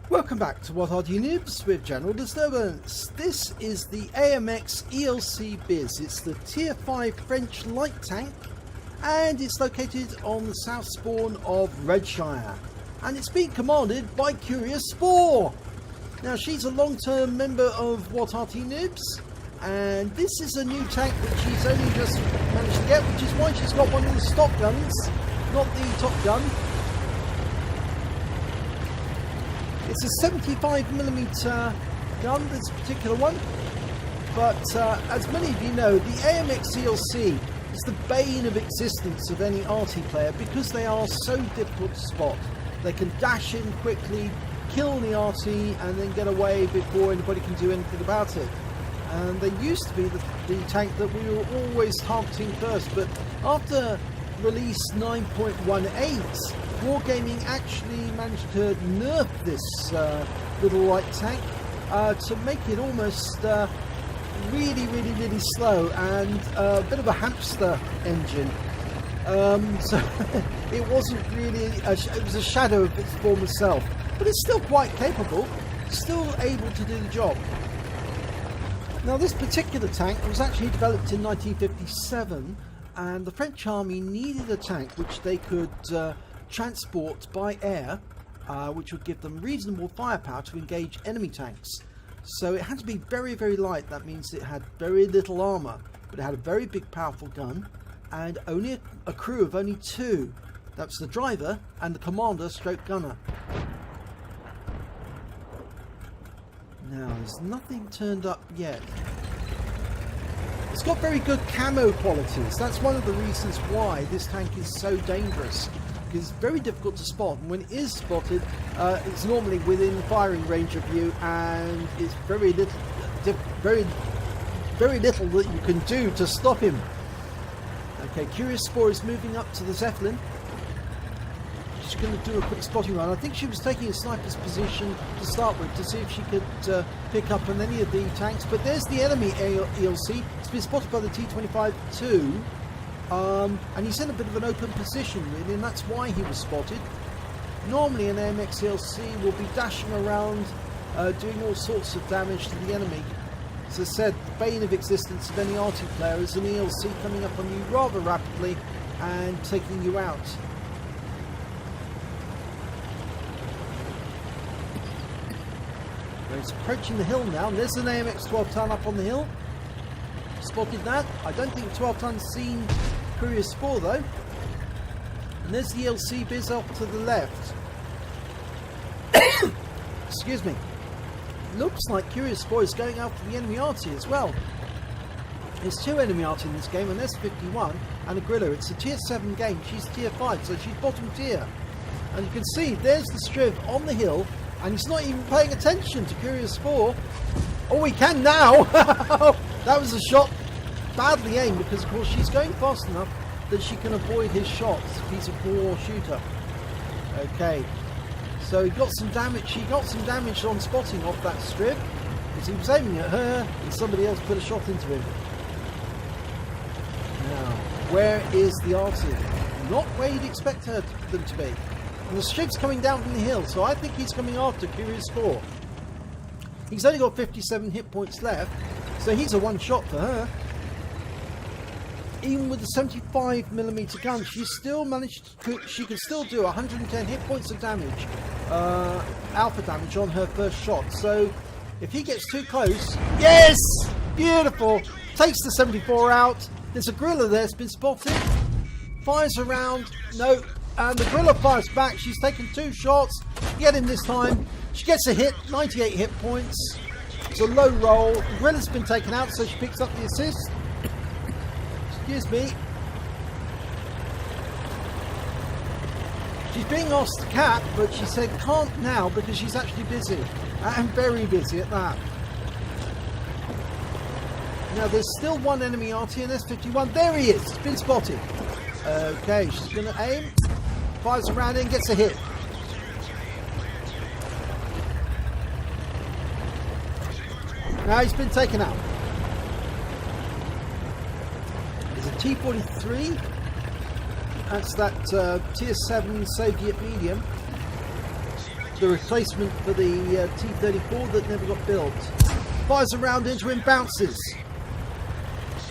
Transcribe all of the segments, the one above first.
Welcome back to What Arty Noobs with General Disturbance. This is the AMX ELC Biz. It's the Tier 5 French light tank and it's located on the south spawn of Redshire. And it's being commanded by CuriousSpore. Now she's a long-term member of What Arty Noobs and this is a new tank that she's only just managed to get, which is why she's got one of the stock guns, not the top gun. It's a 75mm gun, this particular one, but as many of you know, the AMX ELC is the bane of existence of any Arty player because they are so difficult to spot. They can dash in quickly, kill the Arty and then get away before anybody can do anything about it. And they used to be the tank that we were always targeting first, but after release 9.18, Wargaming actually managed to nerf this little light tank to make it almost really slow and a bit of a hamster engine. So it wasn't really, it was a shadow of its former self, but it's still quite capable, still able to do the job. Now this particular tank was actually developed in 1957 and the French army needed a tank which they could transport by air, which would give them reasonable firepower to engage enemy tanks. So it had to be very light. That means it had very little armor, but it had a very big powerful gun and only a crew of only 2. That's the driver and the commander stroke gunner. Now there's nothing turned up yet. It's got very good camo qualities. That's one of the reasons why this tank is so dangerous. It's very difficult to spot, and when it is spotted, it's normally within firing range of you, and it's very little that you can do to stop him. Okay, CuriousSpore is moving up to the Zeppelin. She's going to do a quick spotting run. I think she was taking a sniper's position to start with to see if she could pick up on any of the tanks. But there's the enemy ELC. It's been spotted by the T-25-2. And he's in a bit of an open position really, and that's why he was spotted. Normally an AMX ELC will be dashing around doing all sorts of damage to the enemy. As I said, the bane of existence of any Arty player is an ELC coming up on you rather rapidly and taking you out. It's approaching the hill now, and there's an AMX 12 ton up on the hill. Spotted that. I don't think 12 ton's seen CuriousSpore though. And there's the ELC Biz off to the left. Excuse me. Looks like CuriousSpore is going after the enemy Arty as well. There's 2 enemy Arty in this game, and there's 51 and a Griller. It's a tier 7 game. She's tier 5, so she's bottom tier. And you can see there's the Striv on the hill, and he's not even paying attention to CuriousSpore. Oh, he can now! That was a shot badly aimed because, of course, she's going fast enough that she can avoid his shots if he's a poor shooter. Okay, so he got some damage. She got some damage on spotting off that strip because he was aiming at her and somebody else put a shot into him. Now, where is the Arty? Not where you'd expect them to be. And the strip's coming down from the hill, so I think he's coming after CuriousSpore. He's only got 57 hit points left, so he's a one shot for her. Even with the 75mm gun, she can still do 110 hit points of damage, alpha damage on her first shot. So if he gets too close, yes, beautiful, takes the 74 out. There's a Griller there, it's been spotted, fires around, no, and the Griller fires back. She's taken 2 shots, get him this time. She gets a hit, 98 hit points. It's a low roll. The Griller's been taken out, so she picks up the assist. Excuse me. She's being asked to cap, but she said can't now because she's actually busy. And very busy at that. Now there's still one enemy Arty and S51. There he is. He's been spotted. Okay, she's going to aim. Fires around and gets a hit. Now he's been taken out. There's a T-43. That's that tier 7 Soviet medium. the replacement for the T-34 that never got built. Fires a round into him, bounces.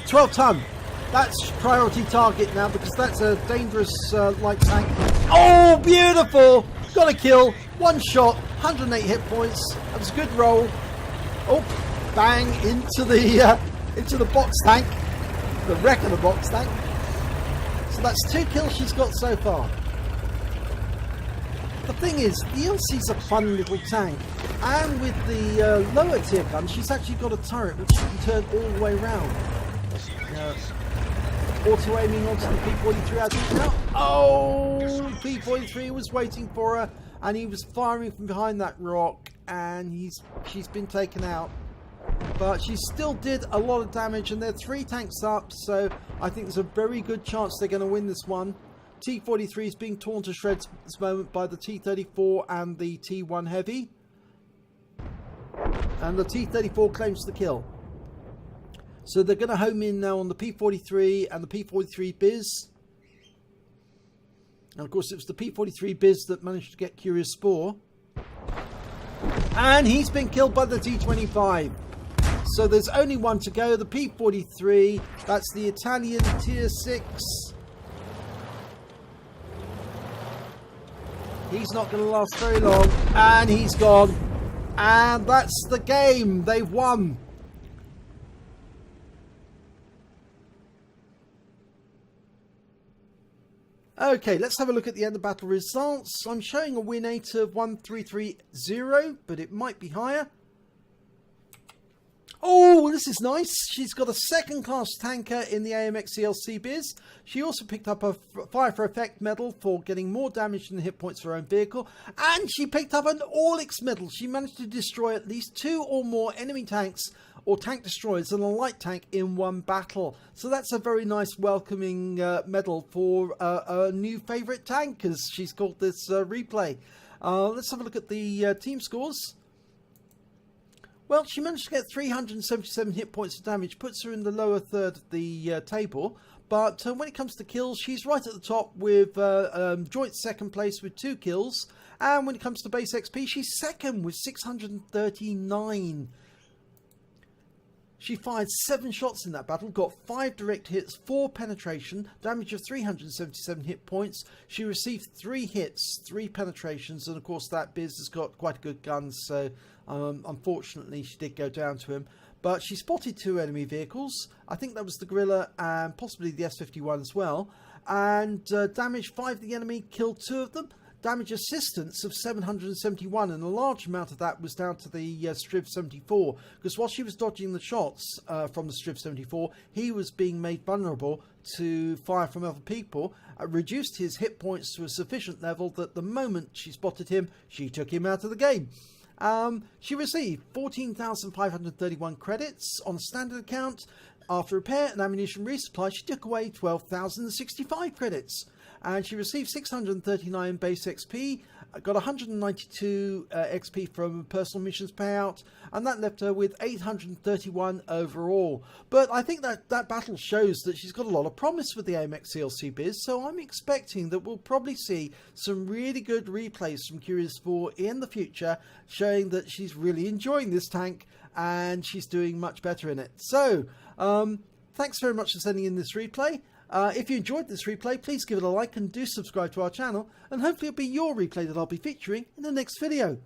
12 ton. That's priority target now because that's a dangerous light tank. Oh, beautiful! Got a kill. One shot, 108 hit points. That was a good roll. Oh, bang into the box tank. The wreck of the box tank. So that's 2 kills she's got so far. The thing is, the ELC's a fun little tank, and with the lower tier gun, she's actually got a turret which she can turn all the way around. Auto aiming onto the P-43 out now. Oh, P-43 was waiting for her, and he was firing from behind that rock, and she's been taken out. But she still did a lot of damage, and they're 3 tanks up, so I think there's a very good chance they're going to win this one. T-43 is being torn to shreds at this moment by the T-34 and the T-1 Heavy. And the T-34 claims the kill. So they're going to home in now on the P-43 and the P-43 Biz. And of course it was the P-43 Biz that managed to get CuriousSpore. And he's been killed by the T-25. So there's only one to go, the P-43. That's the Italian Tier 6. He's not going to last very long. And he's gone. And that's the game. They've won. Okay, let's have a look at the end of battle results. I'm showing a win rate of 1330, but it might be higher. Oh, this is nice. She's got a second-class tanker in the AMX ELC Biz. She also picked up a Fire for Effect medal for getting more damage than the hit points for her own vehicle. And she picked up an Orlik medal. She managed to destroy at least 2 or more enemy tanks or tank destroyers and a light tank in one battle. So that's a very nice welcoming medal for a new favourite tank, as she's called this replay. Let's have a look at the team scores. Well, she managed to get 377 hit points of damage, puts her in the lower third of the table. But when it comes to kills, she's right at the top with joint second place with 2 kills. And when it comes to base XP, she's second with 639. She fired 7 shots in that battle, got 5 direct hits, 4 penetration, damage of 377 hit points. She received 3 hits, 3 penetrations, and of course that Biz has got quite a good gun, so unfortunately she did go down to him. But she spotted 2 enemy vehicles. I think that was the Gorilla and possibly the S-51 as well. And damaged 5 of the enemy, killed 2 of them. Damage assistance of 771, and a large amount of that was down to the Striv 74, because while she was dodging the shots from the Striv 74, he was being made vulnerable to fire from other people, reduced his hit points to a sufficient level that the moment she spotted him, she took him out of the game. She received 14,531 credits on a standard account. After repair and ammunition resupply, she took away 12,065 credits. And she received 639 base XP, got 192 XP from personal missions payout, and that left her with 831 overall. But I think that battle shows that she's got a lot of promise with the AMX ELC Biz, so I'm expecting that we'll probably see some really good replays from CuriousSpore in the future, showing that she's really enjoying this tank and she's doing much better in it. So, thanks very much for sending in this replay. If you enjoyed this replay, please give it a like and do subscribe to our channel, and hopefully it'll be your replay that I'll be featuring in the next video.